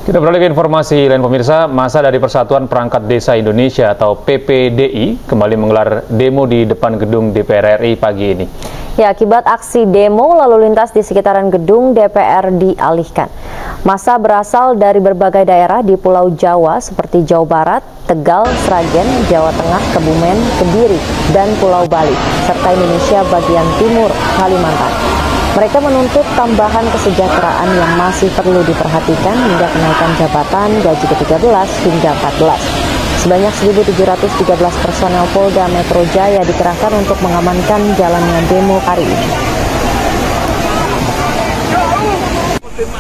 Kita beralih ke informasi lain pemirsa, masa dari Persatuan Perangkat Desa Indonesia atau PPDI kembali menggelar demo di depan gedung DPR RI pagi ini. Ya, akibat aksi demo, lalu lintas di sekitaran gedung DPR dialihkan. Massa berasal dari berbagai daerah di Pulau Jawa seperti Jawa Barat, Tegal, Sragen, Jawa Tengah, Kebumen, Kediri, dan Pulau Bali, serta Indonesia bagian timur, Kalimantan. Mereka menuntut tambahan kesejahteraan yang masih perlu diperhatikan hingga kenaikan jabatan gaji ke-13 hingga 14. Sebanyak 1.713 personel Polda Metro Jaya dikerahkan untuk mengamankan jalannya demo hari ini.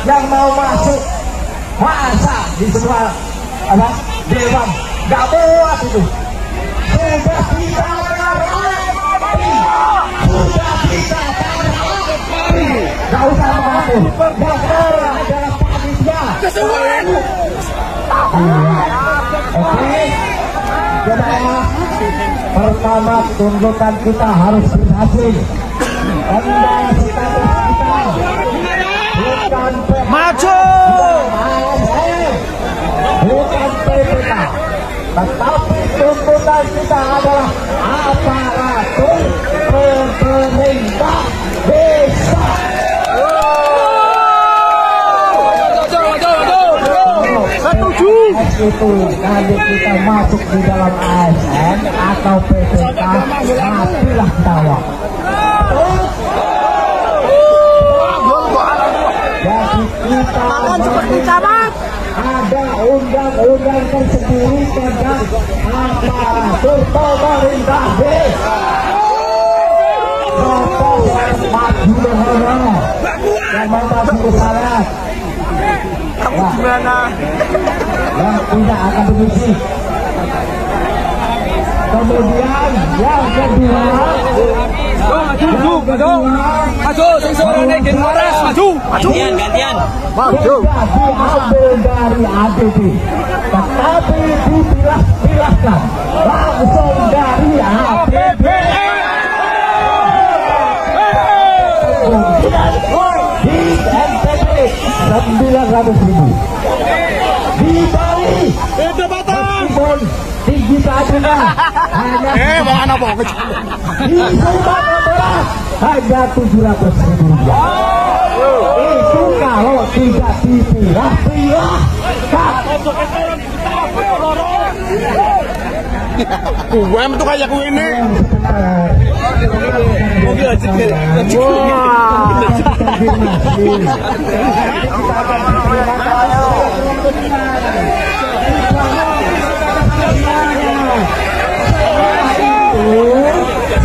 Yang mau masuk masa di semua dewan nggak muat itu. Sudah kita nggak usah mengatur. Yang orang adalah panitia. Oke, jemaah, pertama tuntutan kita harus berhasil. Anda status kita bukan maju, bukan PPK, tetapi tuntutan kita adalah aparatur pemerintah desa. Itu kalau kita masuk di dalam ASN atau PPK, matilah tawa. Jadi kita ada undang-undang tersendiri tentang aparatur pemerintah desa. Maju dengan yang mau masuk ke sana. Kamu gimana? Yang tidak akademisi. Kemudian yang kedua, maju, sensornya gen waras, maju. Gantian. Maju. Diambil dari APB, tetapi dipilah-pilahkan langsung dari APB. Di NTB 900.000. Di Bali meskipun tinggi saja hanya di Sumatera Barat hanya 700.000 rupiah. Itu kalau tidak dipilah-pilahkan. Gue tuh kayak gue ini.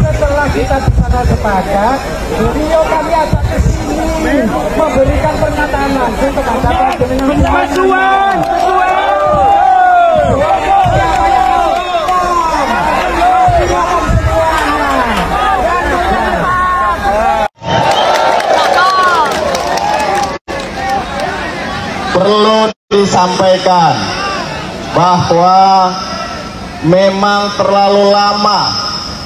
Setelah kita bersama sepakat, beliau kami ajak ke sini memberikan pernyataan langsung kepada Presiden. Perlu disampaikan bahwa memang terlalu lama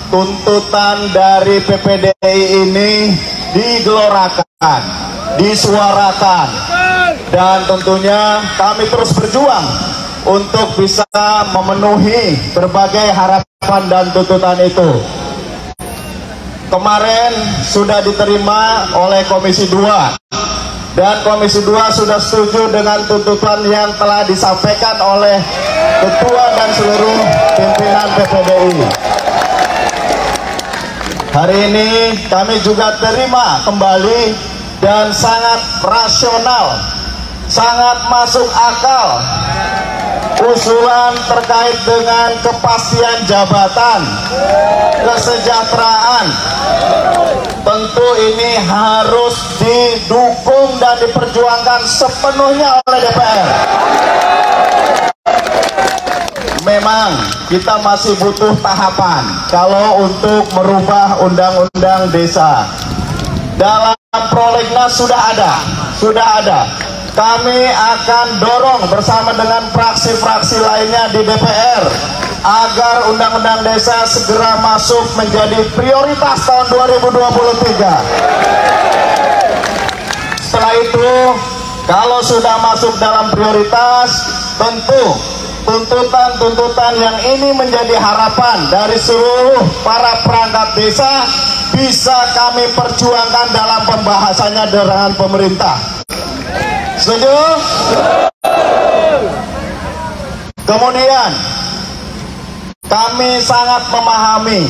tuntutan dari PPDI ini digelorakan, disuarakan, dan tentunya kami terus berjuang untuk bisa memenuhi berbagai harapan dan tuntutan itu. Kemarin sudah diterima oleh Komisi 2. Dan Komisi 2 sudah setuju dengan tuntutan yang telah disampaikan oleh Ketua dan seluruh pimpinan PPDI. Hari ini kami juga terima kembali dan sangat rasional, sangat masuk akal usulan terkait dengan kepastian jabatan, kesejahteraan. Tentu ini harus didukung dan diperjuangkan sepenuhnya oleh DPR. Memang kita masih butuh tahapan kalau untuk merubah undang-undang desa. Dalam prolegnas sudah ada. Kami akan dorong bersama dengan fraksi-fraksi lainnya di DPR agar undang-undang desa segera masuk menjadi prioritas tahun 2023. Setelah itu Kalau sudah masuk dalam prioritas, tentu tuntutan-tuntutan yang ini menjadi harapan dari seluruh para perangkat desa bisa kami perjuangkan dalam pembahasannya dengan pemerintah. Setuju? Kemudian kami sangat memahami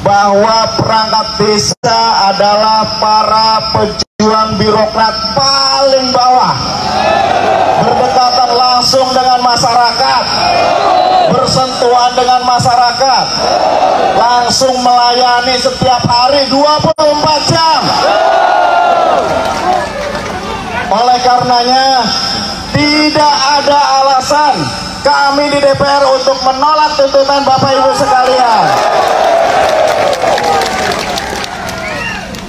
bahwa perangkat desa adalah para pejuang birokrat paling bawah, berdekatan langsung dengan masyarakat, bersentuhan dengan masyarakat, langsung melayani setiap hari 24 jam. Oleh karenanya tidak ada alasan kami di DPR untuk menolak tuntutan Bapak Ibu sekalian.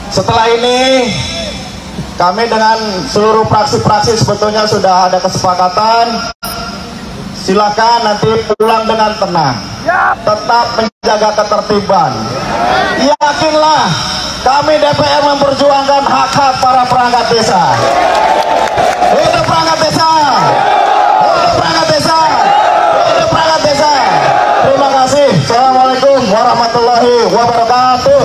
Setelah ini kami dengan seluruh fraksi-fraksi sebetulnya sudah ada kesepakatan. Silakan nanti pulang dengan tenang, tetap menjaga ketertiban. Yakinlah kami DPR memperjuangkan hak-hak para perangkat desa. Hidup perangkat desa, hidup perangkat desa, hidup perangkat desa. Terima kasih. Assalamualaikum warahmatullahi wabarakatuh.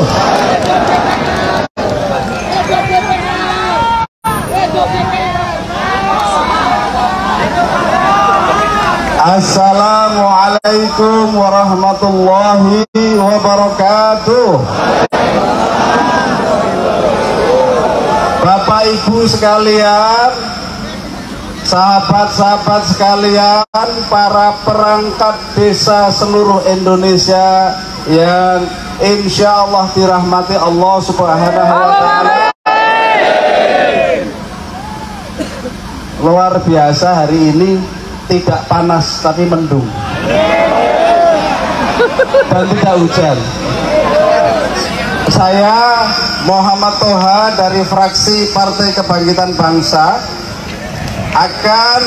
Assalamualaikum warahmatullahi wabarakatuh. Bapak Ibu sekalian, sahabat-sahabat sekalian, para perangkat desa seluruh Indonesia yang insya Allah dirahmati Allah Subhanahu wa Ta'ala. Luar biasa, hari ini tidak panas tapi mendung dan tidak hujan. Saya Muhammad Toha dari fraksi Partai Kebangkitan Bangsa akan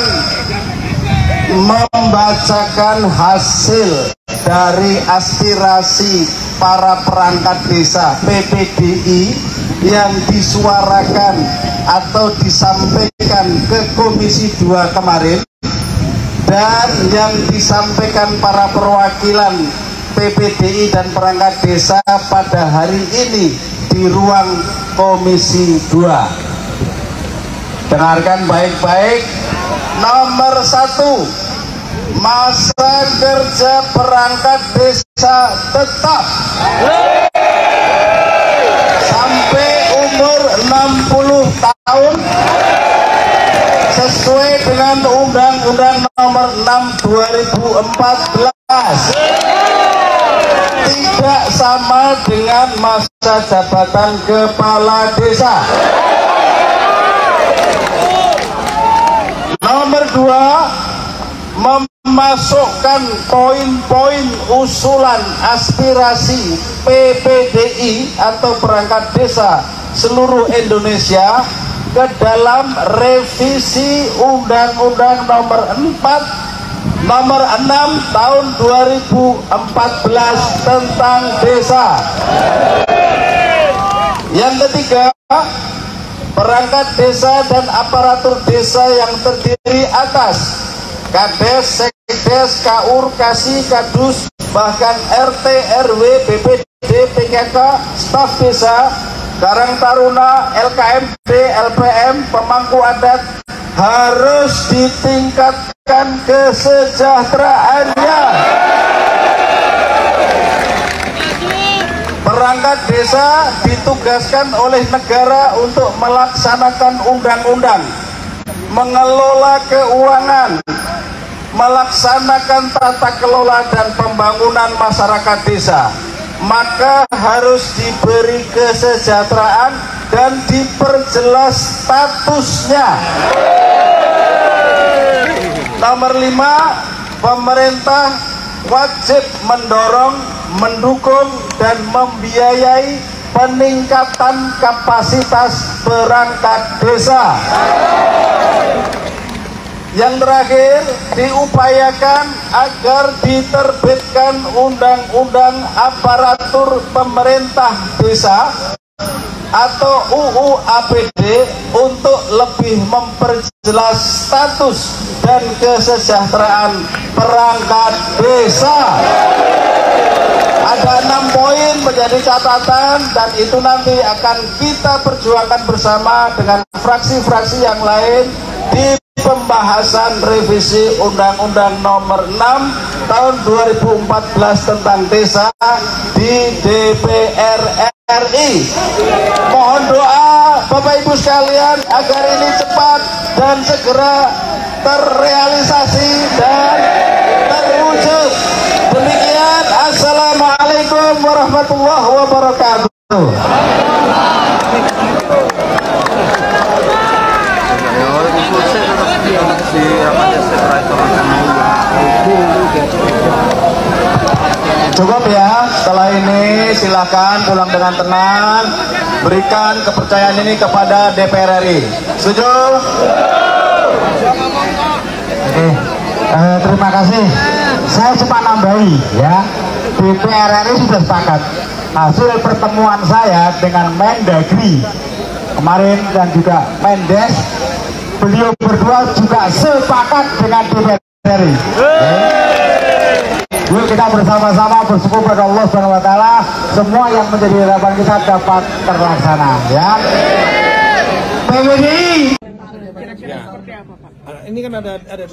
membacakan hasil dari aspirasi para perangkat desa PPDI yang disuarakan atau disampaikan ke Komisi 2 kemarin, dan yang disampaikan para perwakilan PPDI dan perangkat desa pada hari ini di ruang Komisi 2. Dengarkan baik-baik. Nomor 1, masa kerja perangkat desa tetap sampai umur 60 tahun sesuai dengan Undang-Undang Nomor 6 2014. Tidak sama dengan masa jabatan kepala desa. Nomor 2, memasukkan poin-poin usulan aspirasi PPDI atau perangkat desa seluruh Indonesia ke dalam revisi Undang-Undang Nomor 6 tahun 2014 tentang desa. Yang ketiga, perangkat desa dan aparatur desa yang terdiri atas Kades, Sekdes, KUR, Kasi, Kadus, bahkan RT, RW, BPD, PKK, staf desa, Karang Taruna, LKMD, LPM, pemangku adat harus ditingkatkan kesejahteraannya. Perangkat desa ditugaskan oleh negara untuk melaksanakan undang-undang, mengelola keuangan, melaksanakan tata kelola dan pembangunan masyarakat desa. Maka harus diberi kesejahteraan dan diperjelas statusnya. Nomor 5, pemerintah wajib mendorong, mendukung dan membiayai peningkatan kapasitas perangkat desa. Yang terakhir, diupayakan agar diterbitkan undang-undang aparatur pemerintah desa atau UU APD untuk lebih memperjelas status dan kesejahteraan perangkat desa. Ada 6 poin menjadi catatan dan itu nanti akan kita perjuangkan bersama dengan fraksi-fraksi yang lain di pembahasan revisi Undang-Undang Nomor 6 Tahun 2014 tentang desa di DPR RI. Mohon doa Bapak Ibu sekalian agar ini cepat dan segera terrealisasi dan terwujud. Demikian, Assalamualaikum warahmatullahi wabarakatuh. Cukup ya, setelah ini silakan pulang dengan tenang, berikan kepercayaan ini kepada DPR RI. Setuju? Oke, terima kasih. Saya cuma nambahi ya, DPR RI sudah sepakat. Hasil pertemuan saya dengan Mendagri kemarin dan juga Mendes, beliau berdua juga sepakat dengan DPR RI. Yuk kita bersama-sama bersyukur pada Allah Subhanahu wa taala, semua yang menjadi harapan kita dapat terlaksana ya. PPDI. Ya. Ini kan ada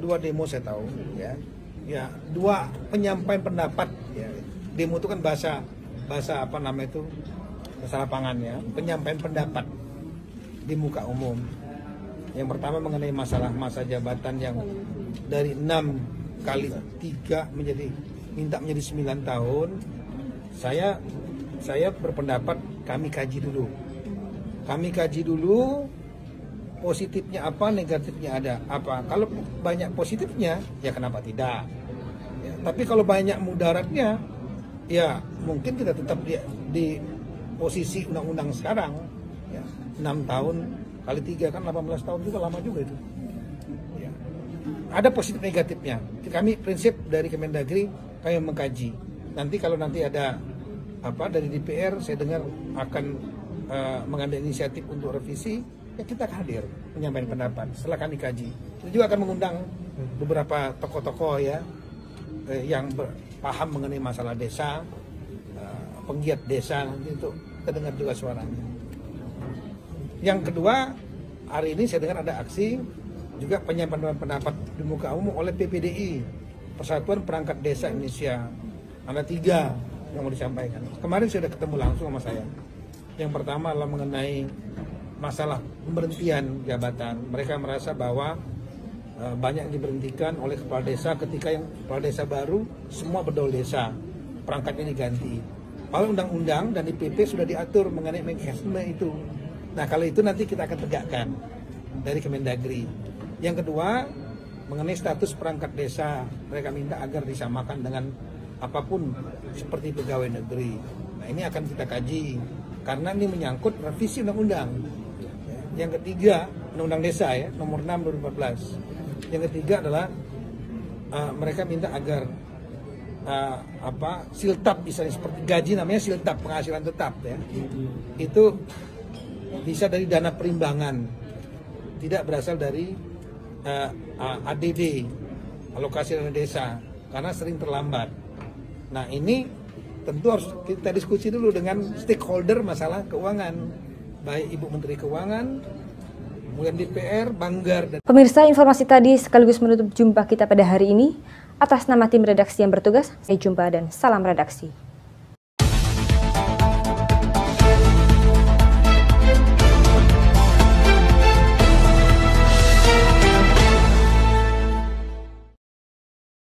dua demo saya tahu ya. Ya, dua penyampaian pendapat ya. Demo itu kan bahasa apa namanya itu? Bahasa lapangan ya. Penyampaian pendapat di muka umum. Yang pertama mengenai masalah masa jabatan yang dari 6 kali 3 minta menjadi 9 tahun. Saya berpendapat kami kaji dulu positifnya apa, negatifnya ada apa. Kalau banyak positifnya ya kenapa tidak ya, tapi kalau banyak mudaratnya ya mungkin kita tetap di posisi undang-undang sekarang ya. 6 tahun kali 3 kan 18 tahun juga, lama juga itu. Ada positif negatifnya. Kami prinsip dari Kemendagri kami mengkaji. Nanti kalau nanti ada apa dari DPR, saya dengar akan mengambil inisiatif untuk revisi, ya kita akan hadir menyampaikan pendapat setelah kami kaji. Kita juga akan mengundang beberapa tokoh-tokoh ya yang paham mengenai masalah desa, penggiat desa, nanti untuk kita dengar juga suaranya. Yang kedua, hari ini saya dengar ada aksi juga penyampaian pendapat di muka umum oleh PPDI, Persatuan Perangkat Desa Indonesia. Ada 3 yang mau disampaikan. Kemarin saya sudah ketemu langsung sama saya. Yang pertama adalah mengenai masalah pemberhentian jabatan. Mereka merasa bahwa banyak diberhentikan oleh kepala desa ketika yang kepala desa baru semua bedol desa, perangkatnya diganti. Kalau undang-undang dan di PP sudah diatur mengenai mekanisme itu. Nah kalau itu nanti kita akan tegakkan dari Kemendagri. Yang kedua, mengenai status perangkat desa, mereka minta agar disamakan dengan apapun seperti pegawai negeri. Nah ini akan kita kaji, karena ini menyangkut revisi undang-undang. Yang ketiga, undang-undang desa ya, nomor 6 2014. Yang ketiga adalah mereka minta agar siltap, misalnya seperti gaji namanya siltap, penghasilan tetap ya. Itu bisa dari dana perimbangan, tidak berasal dari ADD, alokasi dana desa, karena sering terlambat. Nah ini tentu harus kita diskusi dulu dengan stakeholder masalah keuangan, baik Ibu Menteri Keuangan, kemudian DPR, Banggar. Pemirsa, informasi tadi sekaligus menutup jumpa kita pada hari ini. Atas nama tim redaksi yang bertugas, saya jumpa dan salam redaksi.